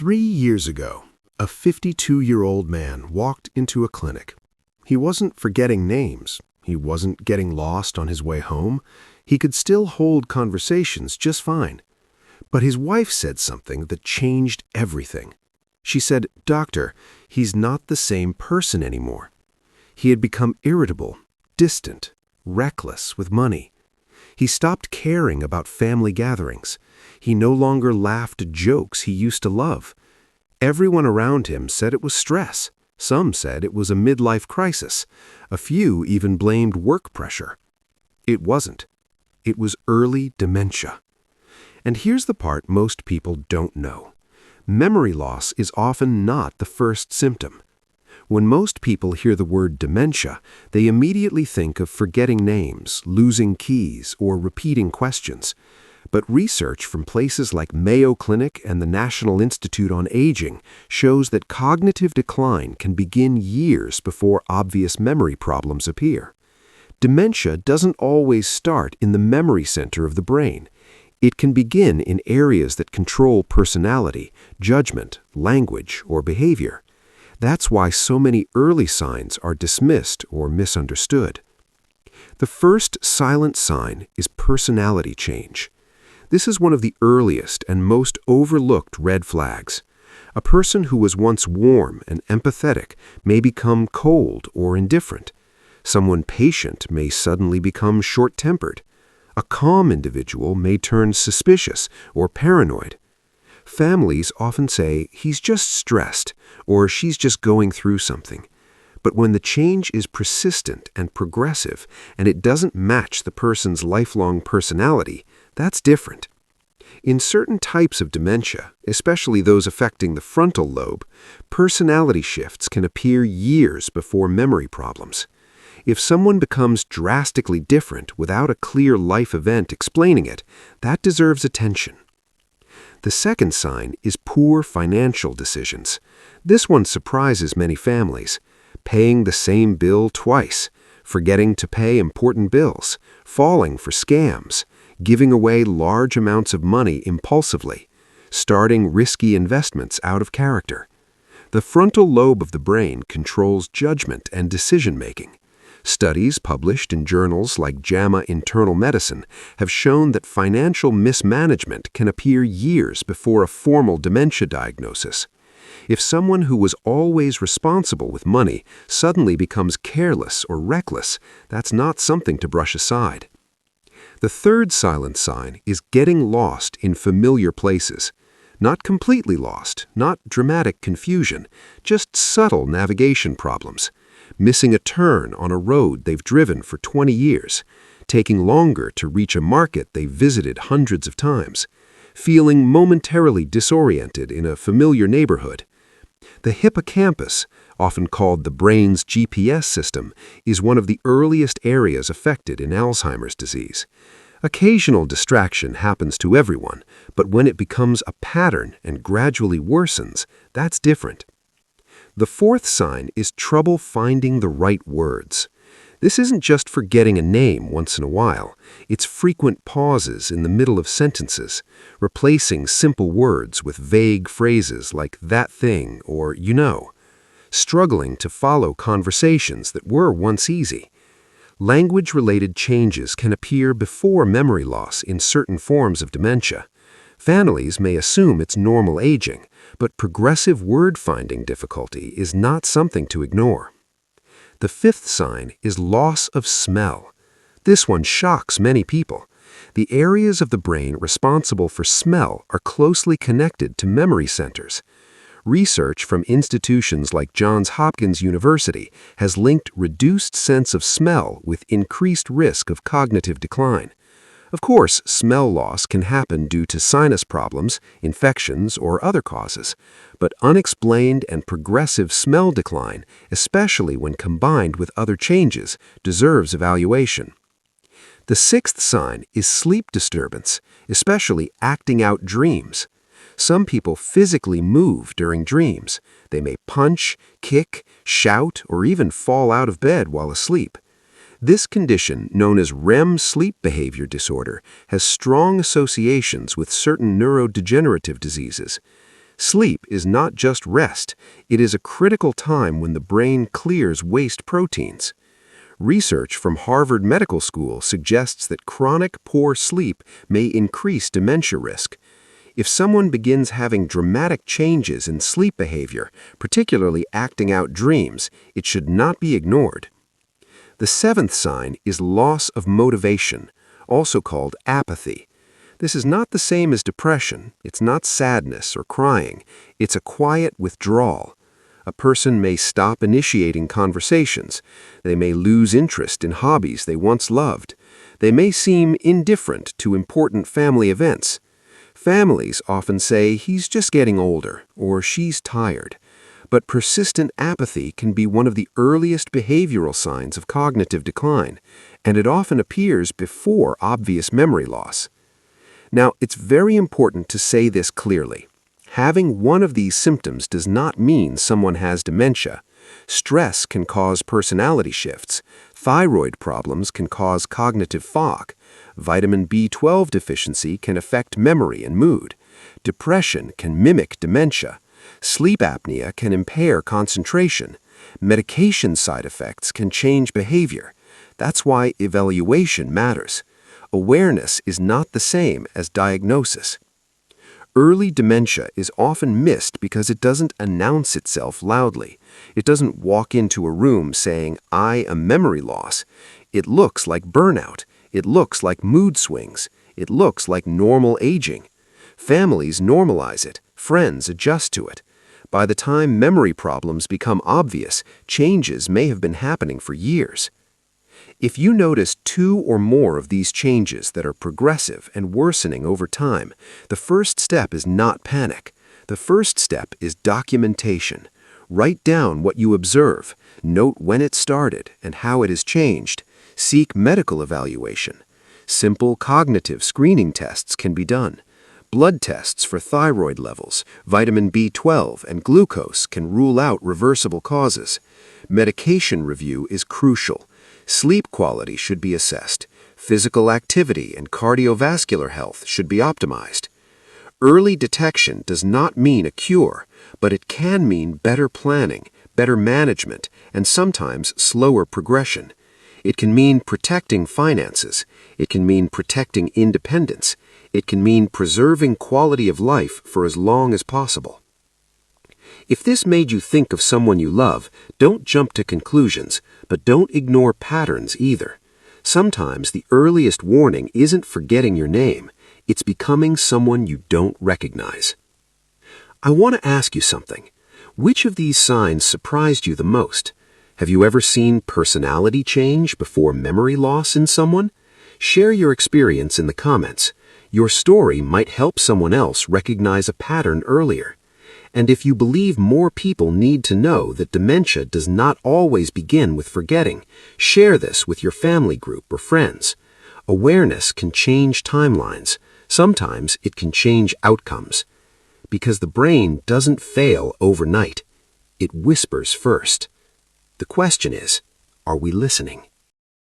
3 years ago, a 52-year-old man walked into a clinic. He wasn't forgetting names. He wasn't getting lost on his way home. He could still hold conversations just fine. But his wife said something that changed everything. She said, "Doctor, he's not the same person anymore." He had become irritable, distant, reckless with money. He stopped caring about family gatherings. He no longer laughed at jokes he used to love. Everyone around him said it was stress. Some said it was a midlife crisis. A few even blamed work pressure. It wasn't. It was early dementia. And here's the part most people don't know. Memory loss is often not the first symptom. When most people hear the word dementia, they immediately think of forgetting names, losing keys, or repeating questions. But research from places like Mayo Clinic and the National Institute on Aging shows that cognitive decline can begin years before obvious memory problems appear. Dementia doesn't always start in the memory center of the brain. It can begin in areas that control personality, judgment, language, or behavior. That's why so many early signs are dismissed or misunderstood. The first silent sign is personality change. This is one of the earliest and most overlooked red flags. A person who was once warm and empathetic may become cold or indifferent. Someone patient may suddenly become short-tempered. A calm individual may turn suspicious or paranoid. Families often say, "He's just stressed," or "She's just going through something." But when the change is persistent and progressive, and it doesn't match the person's lifelong personality, that's different. In certain types of dementia, especially those affecting the frontal lobe, personality shifts can appear years before memory problems. If someone becomes drastically different without a clear life event explaining it, that deserves attention. The second sign is poor financial decisions. This one surprises many families. Paying the same bill twice, forgetting to pay important bills, falling for scams, giving away large amounts of money impulsively, starting risky investments out of character. The frontal lobe of the brain controls judgment and decision-making. Studies published in journals like JAMA Internal Medicine have shown that financial mismanagement can appear years before a formal dementia diagnosis. If someone who was always responsible with money suddenly becomes careless or reckless, that's not something to brush aside. The third silent sign is getting lost in familiar places. Not completely lost, not dramatic confusion, just subtle navigation problems. Missing a turn on a road they've driven for 20 years, taking longer to reach a market they've visited hundreds of times, feeling momentarily disoriented in a familiar neighborhood. The hippocampus, often called the brain's GPS system, is one of the earliest areas affected in Alzheimer's disease. Occasional distraction happens to everyone, but when it becomes a pattern and gradually worsens, that's different. The fourth sign is trouble finding the right words. This isn't just forgetting a name once in a while. It's frequent pauses in the middle of sentences, replacing simple words with vague phrases like "that thing" or "you know." Struggling to follow conversations that were once easy. Language-related changes can appear before memory loss in certain forms of dementia. Families may assume it's normal aging, but progressive word-finding difficulty is not something to ignore. The fifth sign is loss of smell. This one shocks many people. The areas of the brain responsible for smell are closely connected to memory centers. Research from institutions like Johns Hopkins University has linked reduced sense of smell with increased risk of cognitive decline. Of course, smell loss can happen due to sinus problems, infections, or other causes, but unexplained and progressive smell decline, especially when combined with other changes, deserves evaluation. The sixth sign is sleep disturbance, especially acting out dreams. Some people physically move during dreams. They may punch, kick, shout, or even fall out of bed while asleep. This condition, known as REM sleep behavior disorder, has strong associations with certain neurodegenerative diseases. Sleep is not just rest, it is a critical time when the brain clears waste proteins. Research from Harvard Medical School suggests that chronic poor sleep may increase dementia risk. If someone begins having dramatic changes in sleep behavior, particularly acting out dreams, it should not be ignored. The seventh sign is loss of motivation, also called apathy. This is not the same as depression. It's not sadness or crying. It's a quiet withdrawal. A person may stop initiating conversations. They may lose interest in hobbies they once loved. They may seem indifferent to important family events. Families often say he's just getting older or she's tired. But persistent apathy can be one of the earliest behavioral signs of cognitive decline, and it often appears before obvious memory loss. Now, it's very important to say this clearly. Having one of these symptoms does not mean someone has dementia. Stress can cause personality shifts. Thyroid problems can cause cognitive fog. Vitamin B12 deficiency can affect memory and mood. Depression can mimic dementia. Sleep apnea can impair concentration. Medication side effects can change behavior. That's why evaluation matters. Awareness is not the same as diagnosis. Early dementia is often missed because it doesn't announce itself loudly. It doesn't walk into a room saying, "I am memory loss." It looks like burnout. It looks like mood swings. It looks like normal aging. Families normalize it. Friends adjust to it. By the time memory problems become obvious, changes may have been happening for years. If you notice two or more of these changes that are progressive and worsening over time, the first step is not panic. The first step is documentation. Write down what you observe, note when it started and how it has changed. Seek medical evaluation. Simple cognitive screening tests can be done. Blood tests for thyroid levels, vitamin B12, and glucose can rule out reversible causes. Medication review is crucial. Sleep quality should be assessed. Physical activity and cardiovascular health should be optimized. Early detection does not mean a cure, but it can mean better planning, better management, and sometimes slower progression. It can mean protecting finances. It can mean protecting independence. It can mean preserving quality of life for as long as possible. If this made you think of someone you love, don't jump to conclusions, but don't ignore patterns either. Sometimes the earliest warning isn't forgetting your name. It's becoming someone you don't recognize. I want to ask you something. Which of these signs surprised you the most? Have you ever seen personality change before memory loss in someone? Share your experience in the comments. Your story might help someone else recognize a pattern earlier. And if you believe more people need to know that dementia does not always begin with forgetting, share this with your family group or friends. Awareness can change timelines. Sometimes it can change outcomes. Because the brain doesn't fail overnight. It whispers first. The question is, are we listening?